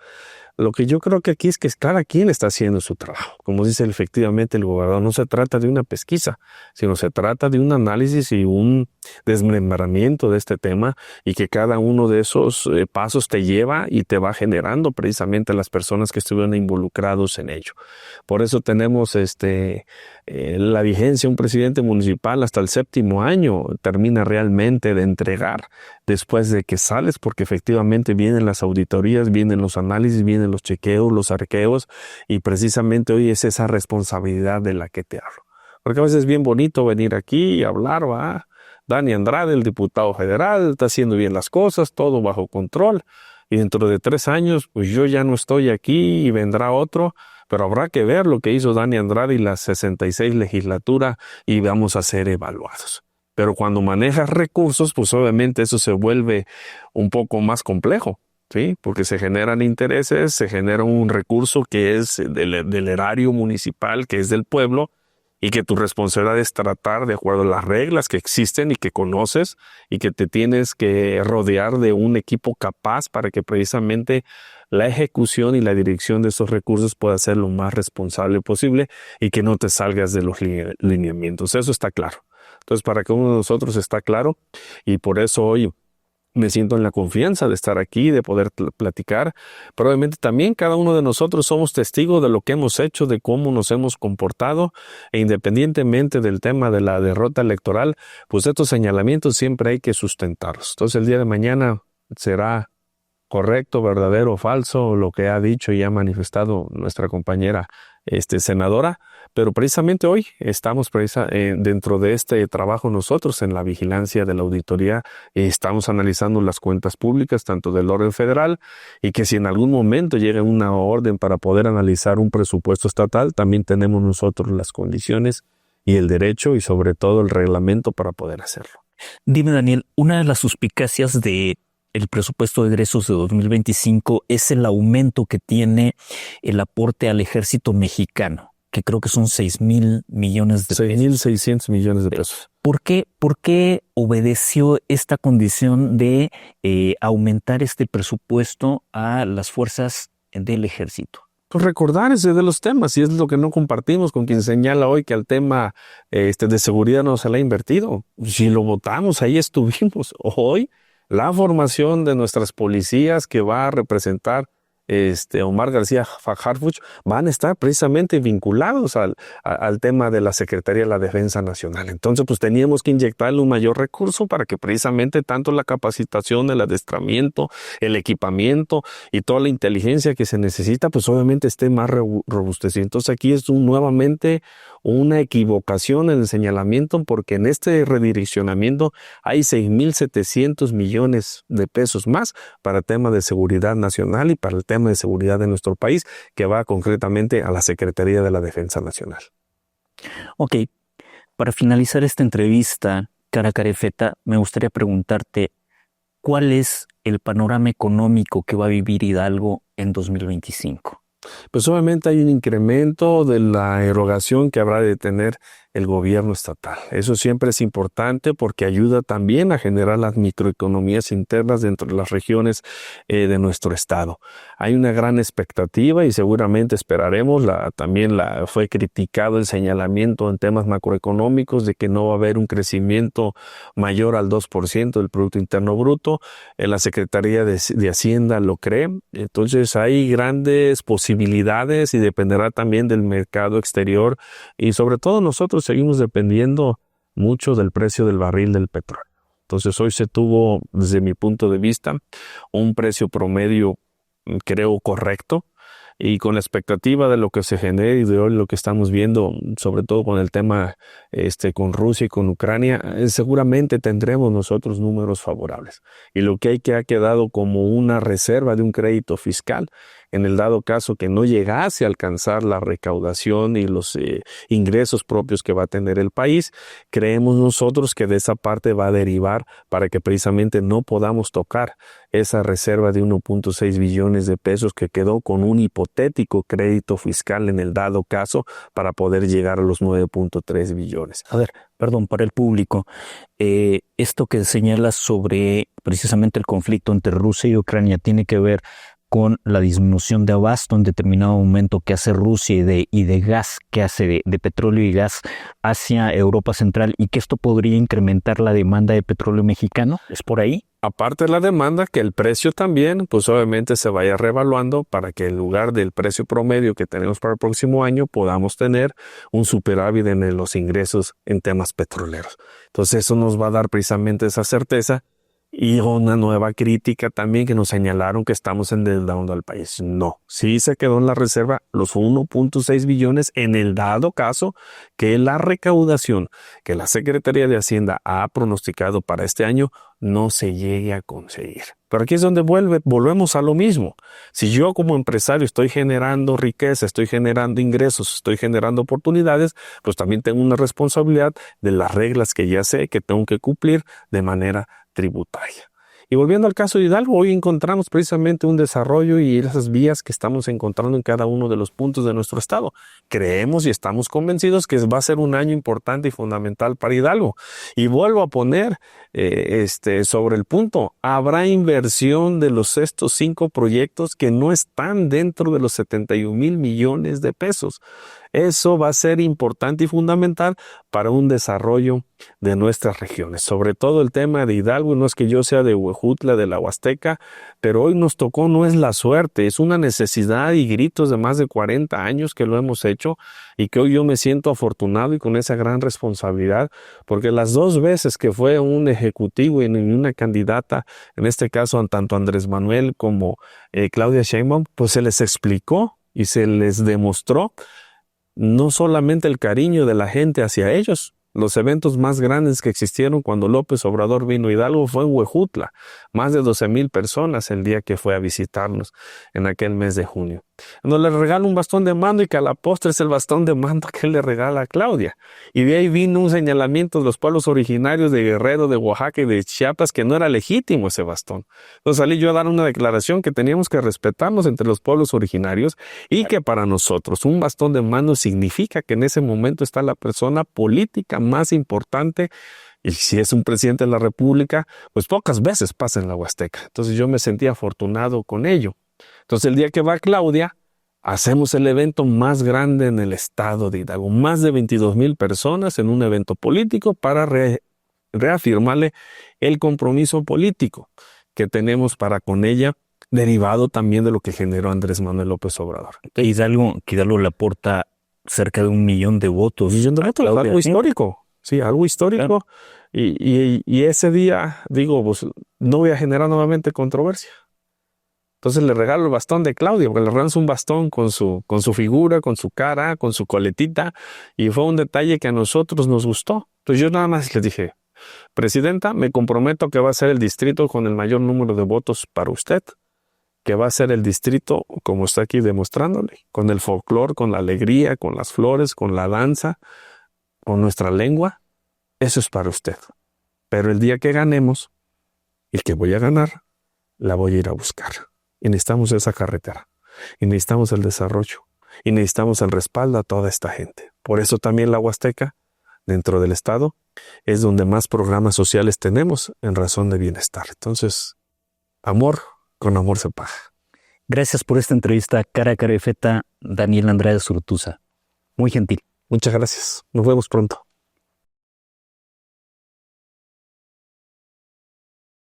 Lo que yo creo que aquí es que cada quien está haciendo su trabajo. Como dice efectivamente el gobernador, no se trata de una pesquisa, sino se trata de un análisis y un desmembramiento de este tema, y que cada uno de esos pasos te lleva y te va generando precisamente a las personas que estuvieron involucrados en ello. Por eso tenemos la vigencia, un presidente municipal hasta el 7º año termina realmente de entregar después de que sales, porque efectivamente vienen las auditorías, vienen los análisis, vienen los chequeos, los arqueos, y precisamente hoy es esa responsabilidad de la que te hablo. Porque a veces es bien bonito venir aquí y hablar, ¿va? Dani Andrade, el diputado federal, está haciendo bien las cosas, todo bajo control, y dentro de 3 años, pues yo ya no estoy aquí y vendrá otro, pero habrá que ver lo que hizo Dani Andrade y la 66 legislatura y vamos a ser evaluados. Pero cuando manejas recursos, pues obviamente eso se vuelve un poco más complejo, ¿sí? Porque se generan intereses, se genera un recurso que es del erario municipal, que es del pueblo, y que tu responsabilidad es tratar de acuerdo a las reglas que existen y que conoces, y que te tienes que rodear de un equipo capaz para que precisamente la ejecución y la dirección de esos recursos pueda ser lo más responsable posible y que no te salgas de los lineamientos. Eso está claro. Entonces, para cada uno de nosotros está claro, y por eso hoy me siento en la confianza de estar aquí, de poder platicar. Pero obviamente también cada uno de nosotros somos testigos de lo que hemos hecho, de cómo nos hemos comportado, e independientemente del tema de la derrota electoral, pues estos señalamientos siempre hay que sustentarlos. Entonces el día de mañana será correcto, verdadero o falso lo que ha dicho y ha manifestado nuestra compañera senadora, pero precisamente hoy estamos dentro de este trabajo nosotros en la vigilancia de la auditoría, estamos analizando las cuentas públicas tanto del orden federal, y que si en algún momento llega una orden para poder analizar un presupuesto estatal, también tenemos nosotros las condiciones y el derecho y sobre todo el reglamento para poder hacerlo. Dime, Daniel, una de las suspicacias de el presupuesto de egresos de 2025 es el aumento que tiene el aporte al ejército mexicano. que creo que son 6,000 millones de pesos. 6,600 millones de pesos. ¿Por qué obedeció esta condición de aumentar este presupuesto a las fuerzas del ejército? Pues recordar ese de los temas, y es lo que no compartimos con quien señala hoy que al tema de seguridad no se le ha invertido. Si lo votamos, ahí estuvimos. Hoy, la formación de nuestras policías que va a representar Omar García Harfuch van a estar precisamente vinculados al tema de la Secretaría de la Defensa Nacional. Entonces, pues teníamos que inyectarle un mayor recurso para que precisamente tanto la capacitación, el adestramiento, el equipamiento y toda la inteligencia que se necesita, pues obviamente esté más robustecido. Entonces, aquí es nuevamente una equivocación en el señalamiento, porque en este redireccionamiento hay 6,700 millones de pesos más para el tema de seguridad nacional y para el tema de seguridad de nuestro país, que va concretamente a la Secretaría de la Defensa Nacional. Ok, para finalizar esta entrevista, Cara Carefeta, me gustaría preguntarte, ¿cuál es el panorama económico que va a vivir Hidalgo en 2025? Pues obviamente hay un incremento de la erogación que habrá de tener el gobierno estatal. Eso siempre es importante porque ayuda también a generar las microeconomías internas dentro de las regiones de nuestro estado. Hay una gran expectativa y seguramente esperaremos, fue criticado el señalamiento en temas macroeconómicos de que no va a haber un crecimiento mayor al 2% del Producto Interno Bruto. La Secretaría de Hacienda lo cree. Entonces hay grandes posibilidades y dependerá también del mercado exterior y sobre todo nosotros seguimos dependiendo mucho del precio del barril del petróleo. Entonces hoy se tuvo, desde mi punto de vista, un precio promedio, creo, correcto, y con la expectativa de lo que se genere y de hoy lo que estamos viendo, sobre todo con el tema con Rusia y con Ucrania, seguramente tendremos nosotros números favorables. Y lo que ha quedado como una reserva de un crédito fiscal, en el dado caso que no llegase a alcanzar la recaudación y los ingresos propios que va a tener el país, creemos nosotros que de esa parte va a derivar para que precisamente no podamos tocar esa reserva de 1.6 billones de pesos que quedó con un hipotético crédito fiscal en el dado caso para poder llegar a los 9.3 billones. A ver, perdón, para el público, esto que señalas sobre precisamente el conflicto entre Rusia y Ucrania tiene que ver con la disminución de abasto en determinado momento que hace Rusia y de gas, que hace de petróleo y gas hacia Europa Central, y que esto podría incrementar la demanda de petróleo mexicano. ¿Es por ahí? Aparte de la demanda, que el precio también, pues obviamente se vaya revaluando para que en lugar del precio promedio que tenemos para el próximo año, podamos tener un superávit en los ingresos en temas petroleros. Entonces eso nos va a dar precisamente esa certeza. Y una nueva crítica también que nos señalaron que estamos endeudando al país. No, sí se quedó en la reserva los 1.6 billones en el dado caso que la recaudación que la Secretaría de Hacienda ha pronosticado para este año no se llegue a conseguir. Pero aquí es donde volvemos a lo mismo. Si yo como empresario estoy generando riqueza, estoy generando ingresos, estoy generando oportunidades, pues también tengo una responsabilidad de las reglas que ya sé que tengo que cumplir de manera tributaria. Y volviendo al caso de Hidalgo, hoy encontramos precisamente un desarrollo y esas vías que estamos encontrando en cada uno de los puntos de nuestro estado. Creemos y estamos convencidos que va a ser un año importante y fundamental para Hidalgo. Y vuelvo a poner sobre el punto, habrá inversión de estos 5 proyectos que no están dentro de los 71,000 millones de pesos. Eso va a ser importante y fundamental para un desarrollo de nuestras regiones. Sobre todo el tema de Hidalgo, no es que yo sea de Huejutla, de la Huasteca, pero hoy nos tocó, no es la suerte, es una necesidad y gritos de más de 40 años que lo hemos hecho y que hoy yo me siento afortunado y con esa gran responsabilidad, porque las 2 veces que fue un ejecutivo y una candidata, en este caso tanto Andrés Manuel como Claudia Sheinbaum, pues se les explicó y se les demostró no solamente el cariño de la gente hacia ellos. Los eventos más grandes que existieron cuando López Obrador vino a Hidalgo fue en Huejutla. Más de 12,000 personas el día que fue a visitarnos en aquel mes de junio. No le regala un bastón de mando y que a la postre es el bastón de mando que él le regala a Claudia. Y de ahí vino un señalamiento de los pueblos originarios de Guerrero, de Oaxaca y de Chiapas que no era legítimo ese bastón. Entonces salí yo a dar una declaración que teníamos que respetarnos entre los pueblos originarios y que para nosotros un bastón de mando significa que en ese momento está la persona política más importante. Y si es un presidente de la República, pues pocas veces pasa en la Huasteca. Entonces yo me sentí afortunado con ello. Entonces el día que va Claudia, hacemos el evento más grande en el estado de Hidalgo. Más de 22,000 personas en un evento político para reafirmarle el compromiso político que tenemos para con ella, derivado también de lo que generó Andrés Manuel López Obrador. Que Hidalgo le aporta cerca de 1 millón de votos. 1 millón de votos, algo histórico. Sí, algo histórico. Claro. Y ese día, digo, pues no voy a generar nuevamente controversia. Entonces le regalo el bastón de Claudia, porque le regalamos un bastón con su figura, con su cara, con su coletita, y fue un detalle que a nosotros nos gustó. Entonces yo nada más les dije, Presidenta, me comprometo que va a ser el distrito con el mayor número de votos para usted, que va a ser el distrito, como está aquí demostrándole, con el folclore, con la alegría, con las flores, con la danza, con nuestra lengua. Eso es para usted. Pero el día que ganemos, y que voy a ganar, la voy a ir a buscar. Y necesitamos esa carretera. Y necesitamos el desarrollo. Y necesitamos el respaldo a toda esta gente. Por eso también la Huasteca, dentro del estado, es donde más programas sociales tenemos en razón de bienestar. Entonces, amor, con amor se paga. Gracias por esta entrevista, cara a cara de feta, Daniel Andrade Zurutuza. Muy gentil. Muchas gracias. Nos vemos pronto.